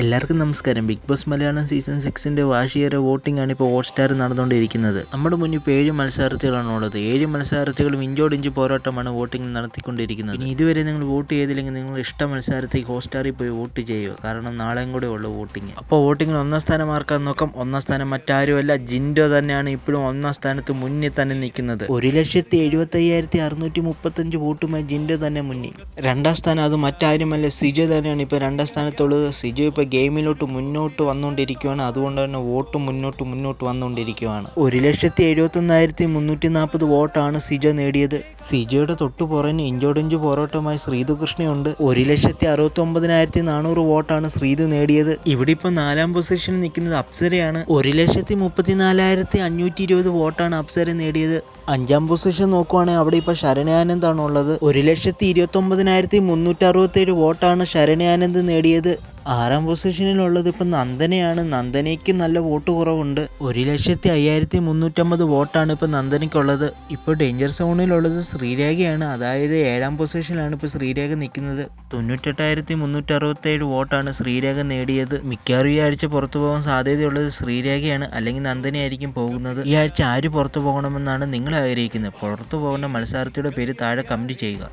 എല്ലാവർക്കും നമസ്കാരം. Big boss Malayalam season 6 വാർഷിക വോട്ടിംഗ് ആണ് ഇപ്പോൾ ഹോട്ട്സ്റ്റാർ നടന്നുകൊണ്ടിരിക്കുന്നത്. നമ്മുടെ മുന്നിൽ ഇപ്പോൾ 7 മത്സരാർത്ഥികളാണ് ഉള്ളത്. 7 മത്സരാർത്ഥികളും ഇഞ്ചോടിഞ്ച് പോരാട്ടമാണ് വോട്ടിംഗ് നടത്തിക്കൊണ്ടിരിക്കുന്നത്. ഇനി ഇതുവരെ നിങ്ങൾ വോട്ട് ചെയ്തില്ലെങ്കിൽ നിങ്ങൾ ഇഷ്ട മത്സരാർത്ഥിക്ക് ഹോട്ട്സ്റ്റാറിൽ പോയി വോട്ട് ചെയ്യുക. കാരണം നാളെയും കൂടെ ഉള്ളു വോട്ടിംഗ്. അപ്പോൾ വോട്ടിങ്ങിൽ 1ാം സ്ഥാനം ആർക്കാന്ന് നോക്കാം. 1ാം സ്ഥാനം മറ്റാരുമല്ല, ജിൻഡോ തന്നെയാണ് ഇപ്പോഴും 1ാം സ്ഥാനത്ത് മുന്നിൽ തന്നെ നിൽക്കുന്നത്. 1,75,635 വോട്ടുമായി ജിൻഡോ തന്നെ മുന്നിൽ. 2ാം സ്ഥാനം അത് മറ്റാരുമല്ല, സിജോ തന്നെയാണ് ഇപ്പോൾ 2ാം സ്ഥാനത്തുള്ളത്. സിജോ ഇപ്പോൾ ഗെയിമിലോട്ട് മുന്നോട്ട് വന്നുകൊണ്ടിരിക്കുകയാണ്. അതുകൊണ്ട് തന്നെ വോട്ട് മുന്നോട്ട് വന്നുകൊണ്ടിരിക്കുകയാണ്. 1,71,340 വോട്ടാണ് സിജോ നേടിയത്. സിജോയുടെ തൊട്ടു പുറഞ്ഞ് ഇഞ്ചോടിഞ്ച് പോരാട്ടമായി ശ്രീതു കൃഷ്ണയുണ്ട്. 1,69,400 വോട്ടാണ് ശ്രീതു നേടിയത്. ഇവിടെ ഇപ്പോൾ 4ാം പൊസിഷനിൽ നിൽക്കുന്നത് അപ്സരയാണ്. 1,34,520 വോട്ടാണ് അപ്സര നേടിയത്. 5ാം പൊസിഷൻ നോക്കുവാണെങ്കിൽ അവിടെ ഇപ്പോൾ ശരണ്യാനന്ദാണ് ഉള്ളത്. 1,29,367 വോട്ടാണ് ശരണ്യാനന്ദ് നേടിയത്. 6ാം പൊസിഷനിലുള്ളത് ഇപ്പം നന്ദനയാണ്. നന്ദനയ്ക്ക് നല്ല വോട്ട് കുറവുണ്ട്. 1,05,350 വോട്ടാണ് ഇപ്പം നന്ദനയ്ക്കുള്ളത്. ഇപ്പോൾ ഡേഞ്ചർ സോണിലുള്ളത് ശ്രീരേഖയാണ്. അതായത് 7ാം പൊസിഷനിലാണ് ഇപ്പോൾ ശ്രീരേഖ നിൽക്കുന്നത്. 98,367 വോട്ടാണ് ശ്രീരേഖ നേടിയത്. മിക്കവാറും ഈ ആഴ്ച പുറത്തു പോകാൻ സാധ്യതയുള്ളത് ശ്രീരേഖയാണ്, അല്ലെങ്കിൽ നന്ദനയായിരിക്കും പോകുന്നത്. ഈ ആഴ്ച ആര് പുറത്തു പോകണമെന്നാണ് നിങ്ങൾ ആഗ്രഹിക്കുന്നത്? പുറത്തു പോകുന്ന മത്സരാർത്ഥിയുടെ പേര് താഴെ കമന്റ് ചെയ്യുക.